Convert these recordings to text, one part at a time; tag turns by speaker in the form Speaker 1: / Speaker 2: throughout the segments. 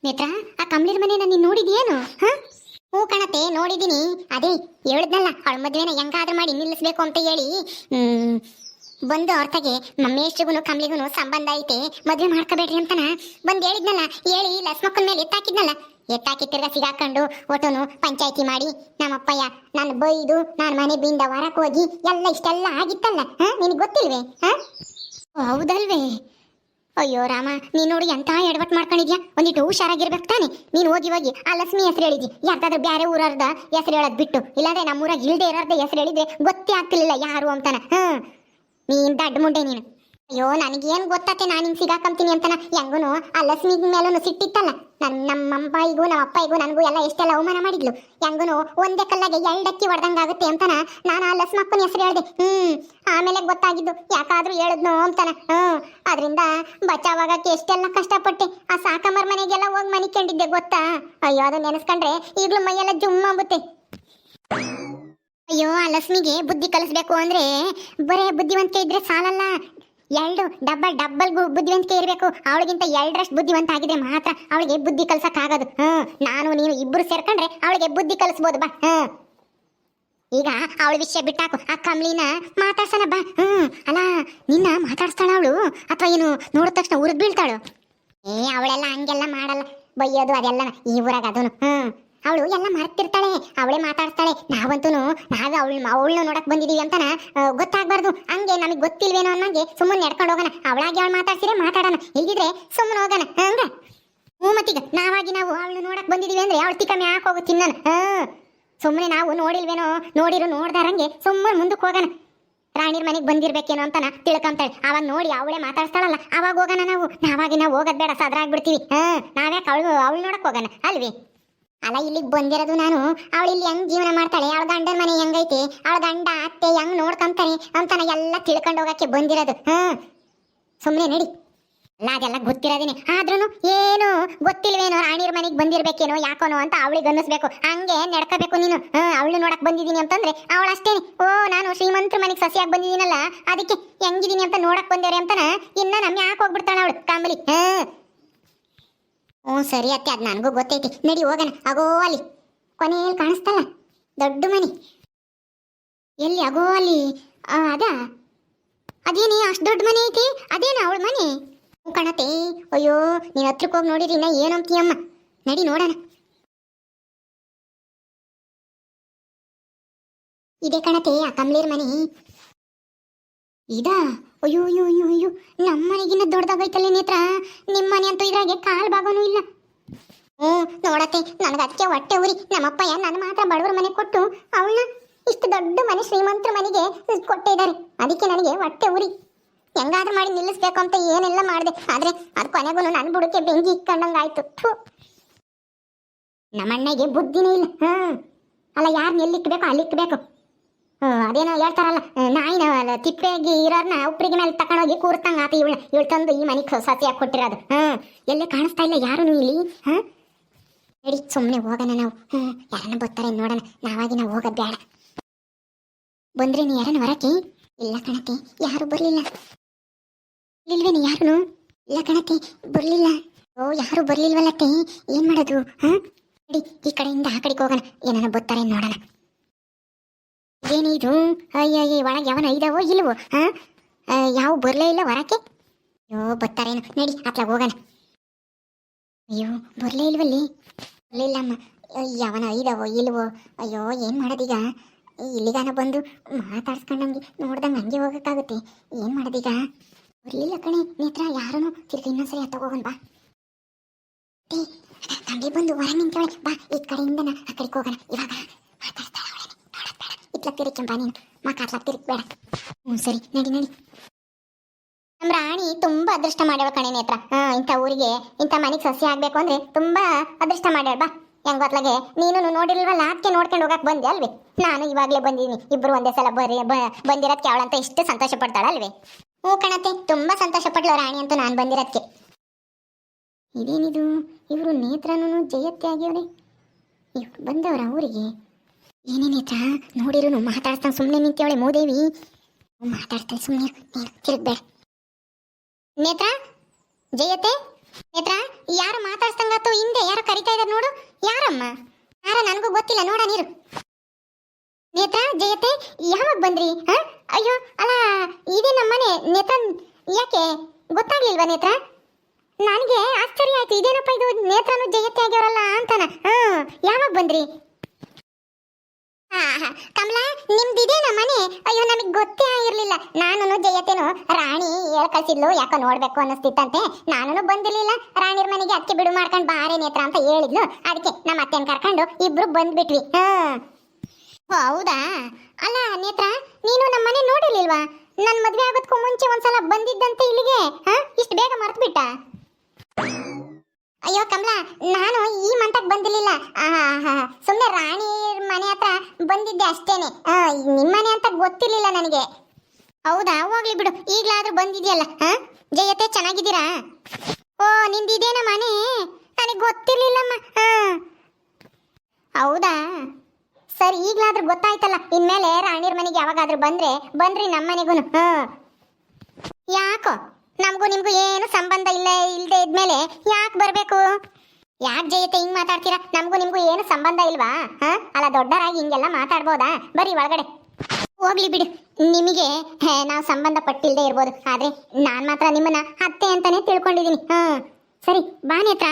Speaker 1: ನೇತ್ರ, ಆ ಕಮಲಿರ್ ಮನೇನ ನೀನ್ ನೋಡಿದ್ಯೇನು? ಹ, ಹ್ಞೂ ಕಣತೆ, ನೋಡಿದೀನಿ. ಅದೇ ಹೇಳಿದ್ನಲ್ಲ, ಅವಳ ಮದ್ವೆನ ಹೆಂಗಾದ್ರೂ ಮಾಡಿ ನಿಲ್ಲಿಸ್ಬೇಕು ಅಂತ ಹೇಳಿ ಬಂದು ಅವ್ರತೆಗೆ ಮೇಷ್ಟ್ರಿಗೂ ಕಮಲಿಗೂ ಸಂಬಂಧ ಐತೆ, ಮದ್ವೆ ಮಾಡ್ಕೋಬೇಡ್ರಿ ಅಂತನ ಬಂದು ಹೇಳಿದ್ನಲ್ಲ. ಹೇಳಿ ಲಸ್ಮಕ್ಕನ ಮೇಲೆ ಎತ್ತಾಕಿದ್ನಲ್ಲ, ಎತ್ತಾಕಿ ತಿರ್ಗಾ ಸಿಗಾಕೊಂಡು ಒಟ್ಟನು ಪಂಚಾಯತಿ ಮಾಡಿ ನಮ್ಮಪ್ಪಯ್ಯ ನಾನು ಬೈದು ನಾನು ಮನೆ ಬಿಂದ ಹೊರಕ್ಕೆ ಹೋಗಿ ಎಲ್ಲ ಇಷ್ಟೆಲ್ಲ ಆಗಿತ್ತಲ್ಲ. ನಿನಗೆ ಗೊತ್ತಿಲ್ವೇ? ಹೌದಲ್ವೇ? ಅಯ್ಯೋ ರಾಮ, ನೀನು ನೋಡಿ ಎಂತ ಎಡವಟ್ ಮಾಡ್ಕೊಂಡಿದ್ಯಾ. ಒಂದಿಟ್ಟು ಹುಷಾರಾಗಿರ್ಬೇಕು ತಾನೆ. ನೀನು ಹೋಗಿ ಹೋಗಿ ಆ ಲಕ್ಷ್ಮಿ ಹೆಸರು ಹೇಳಿದ್ದಿ, ಯಾರ್ದಾದ್ರೂ ಬೇರೆ ಊರದ ಹೆಸರು ಹೇಳೋದ್ ಬಿಟ್ಟು. ಇಲ್ಲಾಂದ್ರೆ ನಮ್ಮೂರಾಗ ಇಲ್ದೇ ಇರೋರ್ದ ಹೆಸರು ಹೇಳಿದ್ರೆ ಗೊತ್ತೇ ಆಗ್ತಿರ್ಲಿಲ್ಲ ಯಾರು ಅಂತಾನ. ನೀನ್ ದಡ್ಡ ಮುಂಡೆ ನೀನು. ಅಯ್ಯೋ, ನನಗೇನು ಗೊತ್ತಾತೆ ನಾನು ಹಿಂಗೆ ಸಿಗಾಕಂತೀನಿ ಅಂತನ. ಹೆಂಗೂನು ಆ ಲಕ್ಷ್ಮಿ ಮೇಲೂ ಸಿಟ್ಟಿತ್ತಲ್ಲ. ನಮ್ಮ ಅಪ್ಪಯಿಗೂ ನಮ್ಮ ಅಪ್ಪಯಿಗೂ ನನಗೂ ಎಲ್ಲ ಎಷ್ಟೆಲ್ಲ ಅವಮಾನ ಮಾಡಿದ್ಲು. ಹೆಂಗೂನು ಒಂದೇ ಕಲ್ಲಾಗೆ ಎರಡಕ್ಕಿ ಹೊಡೆದಂಗಾಗುತ್ತೆ ಅಂತನ ನಾನು ಆ ಲಕ್ಷ್ಮಕ್ಕನ ಹೆಸರು ಹೇಳ್ದೆ. ಆಮೇಲೆ ಗೊತ್ತಾಗಿದ್ದು ಯಾಕಾದ್ರೂ ಹೇಳಿದ್ನು ಅಂತಾನ. ಅದರಿಂದ ಬಚಾವಾಗಕ್ಕೆ ಎಷ್ಟೆಲ್ಲ ಕಷ್ಟಪಟ್ಟೆ. ಆ ಸಾಕಮ್ಮರ ಮನೆಗೆಲ್ಲ ಹೋಗಿ ಮನಿಕೊಂಡಿದ್ದೆ ಗೊತ್ತಾ. ಅಯ್ಯೋ, ಅದು ನೆನೆಸ್ಕೊಂಡ್ರೆ ಈಗಲೂ ಮೈಯೆಲ್ಲ ಜುಮ್ ಅಂಬುತ್ತೆ. ಅಯ್ಯೋ, ಆ ಲಕ್ಷ್ಮಿಗೆ ಬುದ್ಧಿ ಕಲಿಸ್ಬೇಕು ಅಂದ್ರೆ ಬರೇ ಬುದ್ಧಿವಂತಿಕೆ ಇದ್ರೆ ಸಾಲಲ್ಲ, ಡಬ್ಬಲ್ ಬುದ್ಧಿವಂತಿಕೆ ಇರಬೇಕು. ಅವಳಿಗಿಂತ ಎರಡರಷ್ಟು ಬುದ್ಧಿವಂತ ಆಗಿದ್ರೆ ಮಾತ್ರ ಅವಳಿಗೆ ಬುದ್ಧಿ ಕಲ್ಸಕ್ಕಾಗೋದು. ನಾನು ನೀನು ಇಬ್ರು ಸೇರ್ಕೊಂಡ್ರೆ ಅವಳಿಗೆ ಬುದ್ಧಿ ಕಲಿಸ್ಬೋದು ಬಾ. ಈಗ ಅವಳ ವಿಷಯ ಬಿಟ್ಟಾಕು, ಆ ಕಮಲಿನ ಮಾತಾಡ್ಸೋಣ ಬಾ. ಅಲ್ಲ, ನಿನ್ನ ಮಾತಾಡ್ಸ್ತಾಳ ಅವಳು ಅಥವಾ ಏನು ನೋಡಿದ ತಕ್ಷಣ ಉರಿದ್ ಬೀಳ್ತಾಳು? ಅವಳೆಲ್ಲ ಹಂಗೆಲ್ಲ ಮಾಡಲ್ಲ, ಬೈಯೋದು ಅದೆಲ್ಲ ಈ ಊರಾಗ ಅದನು. ಅವಳು ಎಲ್ಲ ಮರ್ತಿರ್ತಾಳೆ, ಅವಳೇ ಮಾತಾಡ್ತಾಳೆ. ನಾವಂತೂ ಅವಳನ್ನ ನೋಡಕ್ ಬಂದಿದೀವಿ ಅಂತನ ಗೊತ್ತಾಗ್ಬಾರ್ದು. ಹಂಗೆ ನಮಗೆ ಗೊತ್ತಿಲ್ವೇನೋ ಅನ್ನಂಗೆ ಸುಮ್ಮನೆ ನಡ್ಕೊಂಡು ಹೋಗೋಣ. ಅವಳಾಗಿ ಅವಳು ಮಾತಾಡ್ಸಿದ್ರೆ ಮಾತಾಡೋಣ, ಇಲ್ದಿದ್ರೆ ಸುಮ್ಮನೆ ಹೋಗೋಣ. ಹಂಗ ಮತ್ತೀಗ ನಾವಾಗಿ ನಾವು ಅವಳು ನೋಡಕ್ ಬಂದಿದೀವಿ ಅಂದ್ರೆ ಅವಳು ತಿಕ್ಕ ಮ್ಯಾಕ್ ಹೋಗು ತಿನ್ನೋಣ. ಸುಮ್ಮನೆ ನಾವು ನೋಡಿಲ್ವೇನೋ, ನೋಡಿರು ನೋಡ್ದಾರಂಗೆ ಸುಮ್ಮನೆ ಮುಂದಕ್ಕೆ ಹೋಗೋಣ. ರಾಣಿರ್ ಮನೆಗೆ ಬಂದಿರ್ಬೇಕೇನೋ ಅಂತನ ತಿಳ್ಕೊಂತಾಳೆ. ಅವಾಗ ನೋಡಿ ಅವಳೇ ಮಾತಾಡ್ತಾಳಲ್ಲ, ಅವಾಗ ಹೋಗೋಣ. ನಾವಾಗಿ ನಾವು ಹೋಗೋದ್ ಬೇಡ, ಸದ್ರಾಗ್ಬಿಡ್ತೀವಿ. ನಾವ್ಯಾಕೆ ಅವಳು ನೋಡಕ್ ಹೋಗೋಣ ಅಲ್ವೇ? ಅಲ್ಲ, ಇಲ್ಲಿಗೆ ಬಂದಿರೋದು ನಾನು ಅವಳು ಇಲ್ಲಿ ಹೆಂಗ್ ಜೀವನ ಮಾಡ್ತಾಳೆ, ಅವಳ ಗಂಡನ ಮನೆ ಹೆಂಗೈತೆ, ಅವಳ ಗಂಡ ಅತ್ತೆ ಹೆಂಗ್ ನೋಡ್ಕೊಂತಾನೆ ಅಂತಾನ ಎಲ್ಲ ತಿಳ್ಕೊಂಡು ಹೋಗಕ್ಕೆ ಬಂದಿರೋದು. ಸುಮ್ಮನೆ ನಡಿ. ಅಲ್ಲ, ಅದೆಲ್ಲ ಗೊತ್ತಿರೋದೇನೆ. ಆದ್ರೂ ಏನು ಗೊತ್ತಿಲ್ವೇನೋ, ರಾಣಿರ್ ಮನೆಗೆ ಬಂದಿರ್ಬೇಕೇನೋ ಯಾಕೋನೋ ಅಂತ ಅವಳಿಗೆ ಅನ್ನಿಸ್ಬೇಕು. ಹಂಗೆ ನಡ್ಕೋಬೇಕು ನೀನು. ಅವಳು ನೋಡಕ್ ಬಂದಿದ್ದೀನಿ ಅಂತಂದ್ರೆ ಅವಳು ಅಷ್ಟೇನೆ. ನಾನು ಶ್ರೀಮಂತರ ಮನೆಗೆ ಸಸಿಯಾಗಿ ಬಂದಿದ್ದೀನಲ್ಲ, ಅದಕ್ಕೆ ಹೆಂಗಿದ್ದೀನಿ ಅಂತ ನೋಡಕ್ ಬಂದೇವ್ರೆ ಅಂತಾನ ಇನ್ನ ನಮ್ಮ ಯಾಕೆ ಹೋಗ್ಬಿಡ್ತಾಳ ಅವಳು ಕಾಂಬಲಿ. ಸರಿ ಅತ್ತೆ, ಅದು ನನಗೂ ಗೊತ್ತೈತಿ. ನಡಿ ಹೋಗೋಣ. ಆಗೋ ಅಲ್ಲಿ ಕೊನೆಯಲ್ಲಿ ಕಾಣಿಸ್ತಲ್ಲ ದೊಡ್ಡ ಮನೆ. ಎಲ್ಲಿ? ಆಗೋ ಅಲ್ಲಿ. ಅದೇನಿ ಅಷ್ಟು ದೊಡ್ಡ ಮನೆ ಐತಿ? ಅದೇನ ಅವಳ ಮನೆ? ಕಣತೆ. ಅಯ್ಯೋ, ನೀನ್ ಹತ್ರಕ್ಕೆ ಹೋಗಿ ನೋಡಿರಿ ನಾ ಏನಂತೀಯಮ್ಮ. ನಡಿ ನೋಡೋಣ. ಇದೇ ಕಣತೆ ಆ ಕಮಲೇರ್ ಮನೆ. ಇದಾ? ಅಯ್ಯೋ ಅಯ್ಯೋ ಅಯ್ಯೋ ಅಯ್ಯೋ, ನಮ್ಮ ಮನೆಗಿನ್ನ ದೊಡ್ಡದಾಗೈತಲ್ಲ ನೇತ್ರ. ನಿಮ್ಮ ಮನೆ ಅಂತೂ ಇದ್ರಾಗೆ ಕಾಲ್ ಭಾಗನೂ ಇಲ್ಲ. ನೋಡತ್ತೆ, ನನಗೆ ಅದಕ್ಕೆ ಹೊಟ್ಟೆ ಉರಿ. ನಮ್ಮಪ್ಪಯ್ಯ ನನ್ನ ಮಾತ್ರ ಬಡವರ ಮನೆ ಕೊಟ್ಟು ಅವಳನ್ನ ಇಷ್ಟು ದೊಡ್ಡ ಮನೆ ಶ್ರೀಮಂತರ ಮನೆಗೆ ಕೊಟ್ಟಿದ್ದಾರೆ. ಅದಕ್ಕೆ ನನಗೆ ಹೊಟ್ಟೆ ಉರಿ. ಹೆಂಗಾದ್ರೂ ಮಾಡಿ ನಿಲ್ಲಿಸ್ಬೇಕು ಅಂತ ಏನೆಲ್ಲ ಮಾಡಿದೆ, ಆದ್ರೆ ಅದು ಕೊನೆಗೂ ನನ್ನ ಬುಡಕ್ಕೆ ಬೆಂಕಿ ಇಕ್ಕೊಂಡಂಗಾಯ್ತು. ನಮ್ಮಣ್ಣಗೆ ಬುದ್ಧಿನೇ ಇಲ್ಲ. ಅಲ್ಲ, ಯಾರನ್ನ ಎಲ್ಲಿಕ್ಬೇಕು ಅಲ್ಲಿಕ್ಬೇಕು. ಅದೇನೋ ಹೇಳ್ತಾರಲ್ಲ, ನಾಯಿನ ತಿಪ್ಪೆಗೆ ಇರೋರ್ನ ಉಪ್ಪಿಗೆ ಮೇಲೆ ತಕೊಂಡೋಗಿ ಕೂರ್ತಂಗ ಆತ ಇವಳು ತಂದು ಈ ಮನೆಗೆ ಸತಿಯಾಗಿ ಕೊಟ್ಟಿರೋದು. ಎಲ್ಲೇ ಕಾಣಿಸ್ತಾ ಇಲ್ಲ ಯಾರು ಇಲ್ಲಿ. ನಡಿ ಸುಮ್ಮನೆ ಹೋಗೋಣ ನಾವು. ಯಾರನ್ನ ಬರ್ತಾರೆ ನೋಡೋಣ. ನಾವಾಗಿ ನಾವು ಹೋಗೋದು ಬೇಡ. ಬಂದ್ರೆ ನೀ ಯಾರನ್ನ ಹೊರಕ್ಕೆ? ಇಲ್ಲ ಕಣತೆ, ಯಾರು ಬರ್ಲಿಲ್ಲ. ಇಲ್ವೇನು ಯಾರು? ಇಲ್ಲ ಕಣತೆ, ಬರ್ಲಿಲ್ಲ. ಯಾರು ಬರ್ಲಿಲ್ವಲ್ಲತ್ತೆ, ಏನ್ ಮಾಡೋದು? ನಡಿ ಈ ಕಡೆಯಿಂದ ಆ ಕಡೆಗೆ ಹೋಗೋಣ. ಏನನ್ನ ಬರ್ತಾರೆ ನೋಡೋಣ. ಏನಿದು? ಅಯ್ಯ, ಒಳಗೆ ಯಾವನ ಇದಾವೋ ಇಲ್ವೋ? ಯಾವ ಬರ್ಲೇ ಇಲ್ಲ ಹೊರಕ್ಕೆ. ಅಯ್ಯೋ, ಬರ್ತಾರೇನು? ನಡಿ ಅತ್ಲಾಗ ಹೋಗೋಣ. ಅಯ್ಯೋ, ಬರ್ಲೇ ಇಲ್ವಲ್ಲಿ. ಬರ್ಲಿಲ್ಲಮ್ಮ. ಯಾವನ ಇದಾವೋ ಇಲ್ವೋ? ಅಯ್ಯೋ, ಏನ್ ಮಾಡೋದೀಗ? ಇಲ್ಲಿಗಾನ ಬಂದು ಮಾತಾಡ್ಸ್ಕೊಂಡಂಗೆ ನೋಡ್ದಂಗೆ ಹಂಗೆ ಹೋಗಕ್ಕಾಗುತ್ತೆ. ಏನ್ ಮಾಡೋದೀಗ? ಬರ್ಲಿಲ್ಲ ಕಣೆ ನೇತ್ರ, ಯಾರನು. ತಿರ್ಗಿ ಇನ್ನೊಂದ್ಸರಿ ಹತ್ತ ಹೋಗೋಣ ಬಾ. ತಂಗಿ ಬಂದು ಹೊರ ನಿಂತವಳೆ. ಬಾ, ಈ ಕಡೆಯಿಂದ ಆ ಕಡೆಗೆ ಹೋಗೋಣ. ಇವಾಗ ಮಾತಾಡ್ತಾಳ ಅವಳೇನೆ, ನೋಡಕ್ ಬೇಡ. ಇತ್ಲ ತಿರುಗ್ಕೊಂಬ ನೀನು, ಮಾತಾಡ್ಲಾಕ್ ತಿರುಗ್ಬೇಡ. ಸರಿ, ನಡಿ ನಡಿ. ನಮ್ಮ ರಾಣಿ ತುಂಬಾ ಅದೃಷ್ಟ ಮಾಡ್ಯಾಳ ಕಣೆ ನೇತ್ರ. ಇಂಥ ಊರಿಗೆ ಇಂಥ ಮನೆಗೆ ಸಸ್ಯ ಆಗ್ಬೇಕು ಅಂದ್ರೆ ತುಂಬಾ ಅದೃಷ್ಟ ಮಾಡ್ಯಾಳ. ಬಾ, ಹೆಂಗ್ ಗೊತ್ಲಾಗೆ ನೀನು ನೋಡಿಲ್ವಲ್ಲ, ಅದಕ್ಕೆ ನೋಡ್ಕೊಂಡು ಹೋಗಕ್ ಬಂದೆ ಅಲ್ವೇ. ನಾನು ಇವಾಗಲೇ ಬಂದಿದ್ದೀನಿ. ಇಬ್ರು ಒಂದೇ ಸಲ ಬಂದಿರೋದಕ್ಕೆ ಅವಳಂತ ಇಷ್ಟು ಸಂತೋಷ ಪಡ್ತಾಳಲ್ವೇ? ಕಣತೆ, ತುಂಬಾ ಸಂತೋಷ ಪಡ್ಲ ರಾಣಿ ಅಂತೂ ನಾನು ಬಂದಿರೋದಕ್ಕೆ. ಇದೇನಿದು? ಇವರು ನೇತ್ರನೂ ಜಯತ್ತೆ ಆಗ್ಯವಳೆ. ಇವ್ರು ಬಂದವರ ಊರಿಗೆ. ಏನೇ ನೇತ್ರ, ನೋಡಿರು ಮಾತಾಡ್ತಾನೆ ಸುಮ್ಮನೆ ನಿಂತವಳೆ ಮೂದೇವಿ. ಮಾತಾಡ್ತಾಳೆ ಸುಮ್ಮನೆ, ನೀನು ತಿರುಗ್ಬೇಡ. ನೇತ್ರ, ಜಯತೆ, ನೇತ್ರ, ಯಾರು ಮಾತಾಡ್ಸಂಗಾತು ಹಿಂದೆ? ಬಂದ್ರಿ ಅಯ್ಯೋ ಅಲ್ಲ ಇದೇ ನಮ್ಮನೆ ನೇತ್ರ ಯಾಕೆ ಗೊತ್ತಾಗ್ಲಿಲ್ವಾ ನೇತ್ರ ನನಗೆ ಆಶ್ಚರ್ಯ ಆಯ್ತು ಇದೇನಪ್ಪ ಇದು ನೇತ್ರನು ಜಯತೆ ಆಗ್ಯವರಲ್ಲ ಅಂತಾನ ಯಾವಾಗ ಬಂದ್ರಿ ಕಮಲಾ ನಿಮ್ದು ಇದೇನಾ ಮನೆ ಅಯ್ಯೋ ನಮಗೆ ಗೊತ್ತೇ ಆಗಿರ್ಲಿಲ್ಲ ನಾನು ಜಯತೇನು ರಾಣಿ ಹೇಳ್ ಕಳ್ಸಿದ್ಲು ಯಾಕೋ ನೋಡ್ಬೇಕು ಅನ್ನಿಸ್ತಿತ್ತಂತೆ ನಾನು ಬಂದಿರ್ಲಿಲ್ಲ ರಾಣಿರ್ ಮನೆಗೆ ಅದಕ್ಕೆ ಬಿಡು ಮಾಡ್ಕೊಂಡು ಬಾರೆ ನೇತ್ರ ಅಂತ ಹೇಳಿದ್ಲು ಅದಕ್ಕೆ ನಮ್ಮ ಅತ್ತೆನ ಕರ್ಕೊಂಡು ಇಬ್ರು ಬಂದ್ಬಿಟ್ವಿ ಹೌದಾ ಅಲ್ಲ ನೇತ್ರ ನೀನು ನಮ್ಮ ಮನೆ ನೋಡಿರ್ಲಿಲ್ವಾ ನನ್ನ ಮದ್ವೆ ಆಗೋದಕ್ಕೂ ಮುಂಚೆ ಒಂದ್ಸಲ ಬಂದಿದ್ದಂತೆ ಇಲ್ಲಿಗೆ ಇಷ್ಟು ಬೇಗ ಮರ್ತು ಬಿಟ್ಟ ಅಯ್ಯೋ ಕಮಲಾ ನಾನು ಈ ಮಂತಕ್ಕೆ ಬಂದಿರ್ಲಿಲ್ಲ ಸುಮ್ಮನೆ ರಾಣಿ ಮನೆ ಹತ್ರ ಬಂದಿದ್ದೆ ಅಷ್ಟೇನೆ ನಿಮ್ಮ ಮನೆ ಅಂತ ಗೊತ್ತಿರ್ಲಿಲ್ಲ ನನಗೆ ಹೌದಾ ಹೋಗ್ಲಿ ಬಿಡು ಈಗ್ಲಾದ್ರೂ ಬಂದಿದ್ಯಲ್ಲ ಜಯತೆ ಚೆನ್ನಾಗಿದ್ದೀರಾ ಓ ನಿಂದಿದೇನ ಮನೆ ನನಗೆ ಗೊತ್ತಿರ್ಲಿಲ್ಲಮ್ಮ ಹೌದಾ ಸರಿ ಈಗ್ಲಾದ್ರೂ ಗೊತ್ತಾಯ್ತಲ್ಲ ಇನ್ಮೇಲೆ ರಾಣಿರ್ ಮನೆಗೆ ಯಾವಾಗಾದ್ರೂ ಬಂದ್ರಿ ನಮ್ಮ ಮನೆಗೂ ಯಾಕೋ ನಮಗೂ ನಿಮ್ಗೂ ಏನು ಸಂಬಂಧ ಇಲ್ಲದೆ ಇದ್ಮೇಲೆ ಯಾಕೆ ಬರಬೇಕು ಯಾಕೆ ಜಯತೆ ಹಿಂಗ್ ಮಾತಾಡ್ತೀರಾ ನಮಗೂ ನಿಮ್ಗೂ ಏನು ಸಂಬಂಧ ಇಲ್ವಾ ಅಲ್ಲ ದೊಡ್ಡರಾಗಿ ಹಿಂಗೆಲ್ಲ ಮಾತಾಡ್ಬೋದಾ ಬರೀ ಒಳಗಡೆ ಹೋಗ್ಲಿ ಬಿಡು ನಿಮಗೆ ನಾವು ಸಂಬಂಧ ಪಟ್ಟಿಲ್ದೇ ಇರ್ಬೋದು ಆದ್ರೆ ನಾನ್ ಮಾತ್ರ ನಿಮ್ಮನ್ನ ಅತ್ತೆ ಅಂತಾನೆ ತಿಳ್ಕೊಂಡಿದೀನಿ ಸರಿ ಬಾ ನೇತ್ರ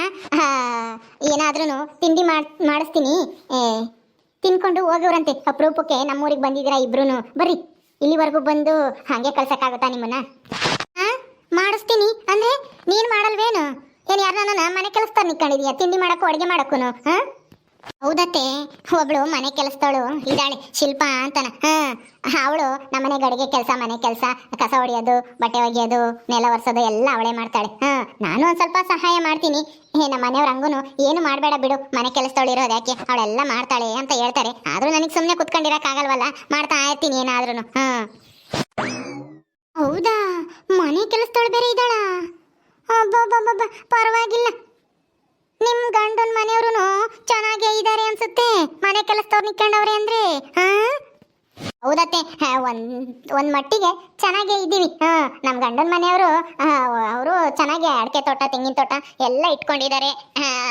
Speaker 1: ಏನಾದ್ರೂ ತಿಂಡಿ ಮಾಡಿಸ್ತೀನಿ ತಿನ್ಕೊಂಡು ಹೋಗೋರಂತೆ ಅಪರೂಪಕ್ಕೆ ನಮ್ಮೂರಿಗೆ ಬಂದಿದ್ದೀರಾ ಇಬ್ರು ಬರ್ರಿ ಇಲ್ಲಿವರೆಗೂ ಬಂದು ಹಾಗೆ ಕಳ್ಸಕ್ಕಾಗುತ್ತಾ ನಿಮ್ಮನ್ನ ಮಾಡಿಸ್ತೀನಿ ಅಂದ್ರೆ ನೀನ್ ಮಾಡಲ್ವೇನು ಏನ್ ಯಾರನ್ನ ಮನೆ ಕೆಲಸದಾರ ನಿಕ್ಕೊಂಡಿದೀಯ ತಿಂಡಿ ಮಾಡಕ್ಕೂ ಅಡುಗೆ ಮಾಡಕ್ಕೂ ಹೌದತ್ತೆ ಒಬ್ಳು ಮನೆ ಕೆಲಸದವಳು ಇದ್ದಾಳೆ ಶಿಲ್ಪ ಅಂತಾನ ಅವಳು ನಮ್ಮನೆ ಗಡಿಗೆ ಕೆಲಸ ಮನೆ ಕೆಲಸ ಕಸ ಹೊಡಿಯೋದು ಬಟ್ಟೆ ಒಗೆಯೋದು ನೆಲ ಒರೆಸೋದು ಎಲ್ಲ ಅವಳೇ ಮಾಡ್ತಾಳೆ ನಾನು ಒಂದ್ ಸ್ವಲ್ಪ ಸಹಾಯ ಮಾಡ್ತೀನಿ ನಮ್ಮ ಮನೆಯವ್ರ ಹಂಗೂನು ಏನು ಮಾಡಬೇಡ ಬಿಡು ಮನೆ ಕೆಲಸದವಳು ಇರೋದು ಯಾಕೆ ಅವಳೆಲ್ಲ ಮಾಡ್ತಾಳೆ ಅಂತ ಹೇಳ್ತಾರೆ ಆದ್ರೂ ನನಗೆ ಸುಮ್ಮನೆ ಕುತ್ಕೊಂಡಿರಕ್ ಆಗಲ್ವಲ್ಲ ಮಾಡ್ತಾ ಇರ್ತೀನಿ ಏನಾದ್ರೂ ಹೌದಾ ಮನೆ ಕೆಲಸದವಳು ಬೇರೆ ಇದ್ದಾಳ ಪರವಾಗಿಲ್ಲ ನಿಮ್ ಗಂಡನ ಮನೆಯವರು ಚೆನ್ನಾಗೇ ಇದ್ದಾರೆ ಅನ್ಸುತ್ತೆ ಮನೆ ಕೆಲಸದವ್ರು ನಿಕ್ಕೊಂಡವ್ರೆ ಅಂದ್ರೆ ಹೌದತ್ತೆ ಒಂದ್ ಮಟ್ಟಿಗೆ ಚೆನ್ನಾಗೇ ಇದ್ದೀವಿ ನಮ್ ಗಂಡನ ಮನೆಯವರು ಅವರು ಚೆನ್ನಾಗಿ ಅಡಿಕೆ ತೋಟ ತೆಂಗಿನ ತೋಟ ಎಲ್ಲ ಇಟ್ಕೊಂಡಿದ್ದಾರೆ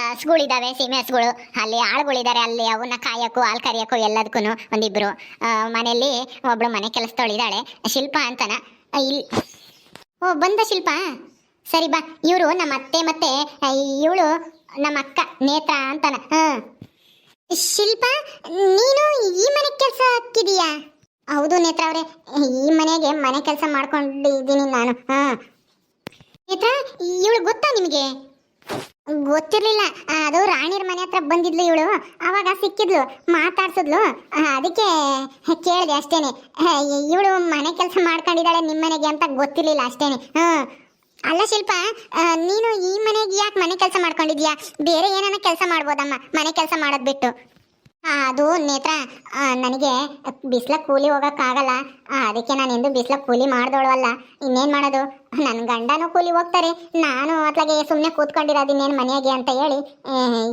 Speaker 1: ಹಸುಗಳಿದಾವೆ ಸೀಮೆ ಹಸುಗಳು ಅಲ್ಲಿ ಆಳುಗಳಿದ್ದಾರೆ ಅಲ್ಲಿ ಅವನ್ನ ಕಾಯಕ್ಕೂ ಹಾಲು ಕರಿಯಕ್ಕೂ ಎಲ್ಲದಕ್ಕೂ ಒಂದಿಬ್ರು ಮನೆಯಲ್ಲಿ ಒಬ್ಳು ಮನೆ ಕೆಲಸದವಳಿದ್ದಾಳೆ ಶಿಲ್ಪ ಅಂತನ ಇಲ್ಲಿ ಓ ಬಂದ ಶಿಲ್ಪ ಸರಿ ಬಾ ಇವರು ನಮ್ಮ ಅತ್ತೆ ಮತ್ತೆ ಇವಳು ನಮ್ಮ ಅಕ್ಕ ನೇತ್ರ ಅಂತಾನ ಶಿಲ್ಪ ನೀನು ಈ ಮನೆ ಕೆಲಸ ಹಾಕಿದೀಯಾ ಹೌದು ನೇತ್ರ ಅವ್ರೆ ಈ ಮನೆಗೆ ಮನೆ ಕೆಲಸ ಮಾಡ್ಕೊಂಡಿದ್ದೀನಿ ನಾನು ನೇತ್ರ ಇವಳು ಗೊತ್ತಾ ನಿಮಗೆ ಗೊತ್ತಿರ್ಲಿಲ್ಲ ಅದು ರಾಣಿರ್ ಮನೆ ಹತ್ರ ಬಂದಿದ್ಲು ಇವಳು ಅವಾಗ ಸಿಕ್ಕಿದ್ಲು ಮಾತಾಡ್ಸಿದ್ಲು ಅದಕ್ಕೆ ಕೇಳಿದೆ ಅಷ್ಟೇನೆ ಇವಳು ಮನೆ ಕೆಲಸ ಮಾಡ್ಕೊಂಡಿದ್ದಾಳೆ ನಿಮ್ಮ ಮನೆಗೆ ಅಂತ ಗೊತ್ತಿರ್ಲಿಲ್ಲ ಅಷ್ಟೇನೆ ಅಲ್ಲ ಶಿಲ್ಪ ನೀನು ಈ ಮನೆಗೆ ಯಾಕೆ ಮನೆ ಕೆಲಸ ಮಾಡ್ಕೊಂಡಿದ್ಯಾ ಬೇರೆ ಏನಾನ ಕೆಲಸ ಮಾಡ್ಬೋದಮ್ಮ ಮನೆ ಕೆಲಸ ಮಾಡೋದ್ ಬಿಟ್ಟು ಅದು ನೇತ್ರ ನನಗೆ ಬಿಸ್ಲ ಕೂಲಿ ಹೋಗಕ್ಕಾಗಲ್ಲ ಅದಕ್ಕೆ ನಾನು ಎಂದು ಬಿಸ್ಲ ಕೂಲಿ ಮಾಡ್ದೋಳವಲ್ಲ ಇನ್ನೇನು ಮಾಡೋದು ನನ್ನ ಗಂಡನೂ ಕೂಲಿ ಹೋಗ್ತಾರೆ ನಾನು ಅತ್ಲಾಗೆ ಸುಮ್ಮನೆ ಕೂತ್ಕೊಂಡಿರೋದಿನ್ನೇನು ಮನೆಗೆ ಅಂತ ಹೇಳಿ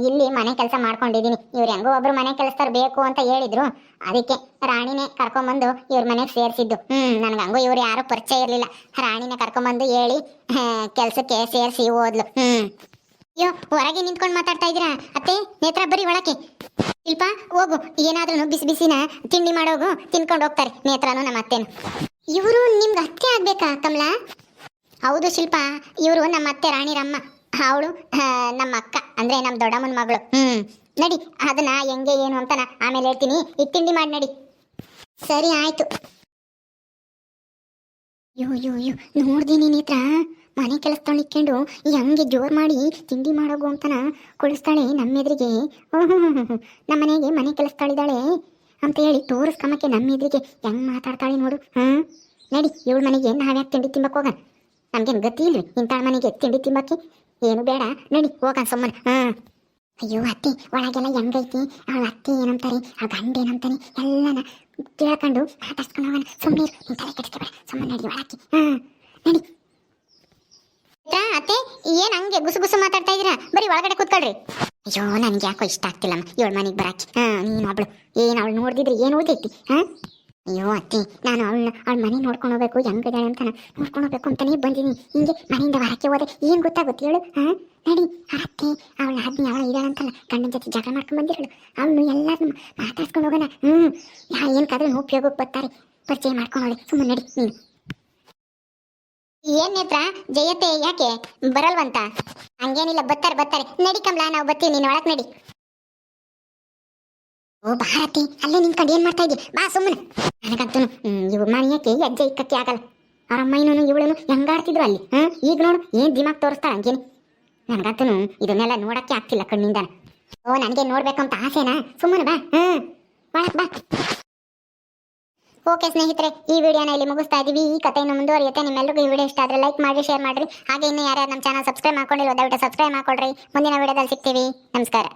Speaker 1: ಇಲ್ಲಿ ಮನೆ ಕೆಲಸ ಮಾಡ್ಕೊಂಡಿದ್ದೀನಿ ಇವ್ರು ಹೆಂಗೋ ಒಬ್ರು ಮನೆ ಕೆಲಸದವ್ರು ಬೇಕು ಅಂತ ಹೇಳಿದ್ರು ಅದಕ್ಕೆ ರಾಣಿನೇ ಕರ್ಕೊಂಬಂದು ಇವ್ರ ಮನೆಗೆ ಸೇರಿಸಿದ್ದು ನನಗೆ ಹಂಗೂ ಇವ್ರು ಯಾರು ಪರಿಚಯ ಇರಲಿಲ್ಲ ರಾಣಿನೇ ಕರ್ಕೊಂಬಂದು ಹೇಳಿ ಕೆಲಸಕ್ಕೆ ಸೇರಿಸಿ ಓದ್ಲು ಅಯ್ಯೋ ಹೊರಗೆ ನಿಂತ್ಕೊಂಡು ಮಾತಾಡ್ತಾ ಇದ್ದೀರಾ ಅತ್ತೆ ನೇತ್ರ ಬರೀ ಒಳಕ್ಕೆ ಶಿಲ್ಪ ಹೋಗು ಏನಾದ್ರೂ ಬಿಸಿ ಬಿಸಿನ ತಿಂಡಿ ಮಾಡೋಗು ತಿನ್ಕೊಂಡು ಹೋಗ್ತಾರೆ ನೇತ್ರನು ನಮ್ಮ ಅತ್ತೆನು ಇವರು ನಿಮ್ಗೆ ಅತ್ತೆ ಆಗ್ಬೇಕಾ ಕಮಲಾ ಹೌದು ಶಿಲ್ಪ ಇವರು ನಮ್ಮ ಅತ್ತೆ ರಾಣಿರಮ್ಮ ಅವಳು ನಮ್ಮ ಅಕ್ಕ ಅಂದ್ರೆ ನಮ್ಮ ದೊಡ್ಡಮ್ಮನ ಮಗಳು ನಡಿ ಅದನ್ನ ಹೆಂಗೆ ಏನು ಅಂತ ಆಮೇಲೆ ಹೇಳ್ತೀನಿ ಈಗ ತಿಂಡಿ ಮಾಡಿ ನಡಿ ಸರಿ ಆಯ್ತು ಯೋ ನೋಡ್ದೀನಿ ನೇತ್ರ ಮನೆ ಕೆಲಸ ಇಕ್ಕೊಂಡು ಹಂಗೆ ಜೋರ್ ಮಾಡಿ ತಿಂಡಿ ಮಾಡೋಗು ಅಂತನ ಕುಳಿಸ್ತಾಳೆ ನಮ್ಮೆದ್ರಿಗೆ ನಮ್ಮ ಮನೆಗೆ ಮನೆ ಕೆಲಸದಳಿದ್ದಾಳೆ ಅಂತ ಹೇಳಿ ತೋರಿಸ್ಕಮಕ್ಕೆ ನಮ್ಮೆದ್ರಿಗೆ ಹೆಂಗ್ ಮಾತಾಡ್ತಾಳೆ ನೋಡು ನಡಿ ಇವಳ ಮನೆಗೆ ನಾವ್ಯಾಕೆ ತಿಂಡಿ ತಿಂಬಕ್ ಹೋಗ ನಮ್ಗೇನು ಗತಿ ಇಲ್ರಿ ಇಂಥ ಮನೆಗೆ ತಿಂಡಿ ತಿಂಬಕ್ಕೆ ಏನು ಬೇಡ ನಡಿ ಹೋಗ ಸುಮ್ಮನೆ ಅಯ್ಯೋ ಅತ್ತೆ ಒಳಗೆಲ್ಲ ಹೆಂಗೈತಿ ಅವಳ ಅತ್ತೆ ಏನಂತಾರೆ ಅವಳ ಗಂಡ ಏನಂತಾನೆ ಎಲ್ಲನ ತಿಳ್ಕೊಂಡು ಮಾತಾಡ್ಸ್ಕೊಂಡು ಹೋಗೋಣ ಸುಮ್ಮನೆ ನೀನ್ ತಲೆ ಕೆಡಿಸ್ಕೊಬೇಡ ಸುಮ್ಮನೆ ನಡಿ ಒಳಕ್ಕೆ ನಡಿ ಅತ್ತೆ ಏನ್ ಹಂಗೆ ಗುಸು ಗುಸು ಮಾತಾಡ್ತಾ ಇದೀರಾ ಬರೀ ಒಳಗಡೆ ಕೂತ್ಕೊಳ್ರಿ ಅಯ್ಯೋ ನನ್ಗೆ ಯಾಕೋ ಇಷ್ಟ ಆಗ್ತಿಲ್ಲಮ್ಮ ಇವಳ ಮನೆಗೆ ಬರಾಕಿ ನೀನು ಒಬ್ಳು ಏನು ಅವಳು ನೋಡ್ದಿದ್ರೆ ಏನು ಉಳಿದೈತಿ ಅಯ್ಯೋ ಅತ್ತೆ ನಾನು ಅವಳ ಮನೆ ನೋಡ್ಕೊಂಡು ಹೋಗ್ಬೇಕು ಹೆಂಗಿದ್ದಾಳೆ ಅಂತ ನೋಡ್ಕೊಂಡು ಹೋಗ್ಬೇಕು ಅಂತಾನೆ ಬಂದೀನಿ ಹಿಂಗೆ ಮನೆಯಿಂದ ಹೊರಕ್ಕೆ ಹೋದೆ ಏನು ಗೊತ್ತಾಗುತ್ತೆ ಹೇಳು ನಡಿ ಅತ್ತೆ ಅವಳ ಆದ್ಮಿ ಅವಳ ಇದ್ದಾಳಂತಲ್ಲ ಗಂಡನ ಜೊತೆ ಜಗಳ ಮಾಡ್ಕೊಂಡು ಬಂದಿರಳು ಅವಳು ಎಲ್ಲರನ್ನು ಮಾತಾಡ್ಸ್ಕೊಂಡು ಹೋಗೋಣ ಏನು ಕದ್ರೆ ಉಪಯೋಗಕ್ಕೆ ಬರ್ತಾರೆ ಪರಿಚಯ ಮಾಡ್ಕೊಂಡೋಳಿ ಸುಮ್ಮನೆ ನಡಿ ನೀನು. ಏನ್ ನೇತ್ರ ಜಯತೆ ಯಾಕೆ ಬರಲ್ವಂತ? ಹಂಗೇನಿಲ್ಲ, ಬರ್ತಾರೆ ನಡಿ ಕಮಲಾ, ನಾವು ಬರ್ತೀವಿ, ನೀನು ಒಳಕ್ ನಡಿ. ಓ ಭಾರತಿ, ಅಲ್ಲೇ ನಿಂತ್ಕೊಂಡು ಏನ್ ಮಾಡ್ತಾ ಇದ್ದಿ? ಬಾ ಸುಮ್ಮನೆ. ನನಗಂತೂ ಇವ್ ಮನೆಯಕ್ಕೆ ಹೆಜ್ಜೆ ಇಕ್ಕಕ್ಕೆ ಆಗಲ್ಲ. ಅವ್ರ ಅಮ್ಮನೂ ಇವಳನು ಹೆಂಗಾಡ್ತಿದ್ರು ಅಲ್ಲಿ. ಈಗ ನೋಡು ಏನ್ ದಿಮಾಗ್ ತೋರಿಸ್ತಾಳ ಹಂಗೇನು. ನನಗಂತೂ ಇದನ್ನೆಲ್ಲ ನೋಡಕ್ಕೆ ಆಗ್ತಿಲ್ಲ ಕಣ್ಣಿಂದ. ಓ ನನಗೆ ನೋಡ್ಬೇಕಂತ ಆಸೆನಾ? ಸುಮ್ಮನೆ ಬಾ, ಒಳಕ್ ಬಾ. ಓಕೆ ಸ್ನೇಹಿತರೆ, ಈ ವಿಡಿಯೋನ ಇಲ್ಲಿ ಮುಗಿಸ್ತಾ ಇದೀವಿ. ಈ ಕಥೆಯನ್ನು ಮುಂದುವರಿಯುತ್ತೆ. ನಿಮ್ಮೆಲ್ಲರಿಗೂ ಈ ವಿಡಿಯೋ ಇಷ್ಟ ಆದ್ರೆ ಲೈಕ್ ಮಾಡಿ, ಶೇರ್ ಮಾಡ್ರಿ. ಹಾಗೆ ಇನ್ನು ಯಾರ್ಯಾರು ನಮ್ಮ ಚಾನಲ್ ಸಬ್ಸ್ಕ್ರೈಬ್ ಮಾಡ್ಕೊಂಡಿರೋ ದಯವಿಟ್ಟು ಸಬ್ಸ್ಕ್ರೈಬ್ ಮಾಡ್ಕೊಳ್ರಿ. ಮುಂದಿನ ವಿಡಿಯೋದಲ್ಲಿ ಸಿಗ್ತೀವಿ. ನಮಸ್ಕಾರ.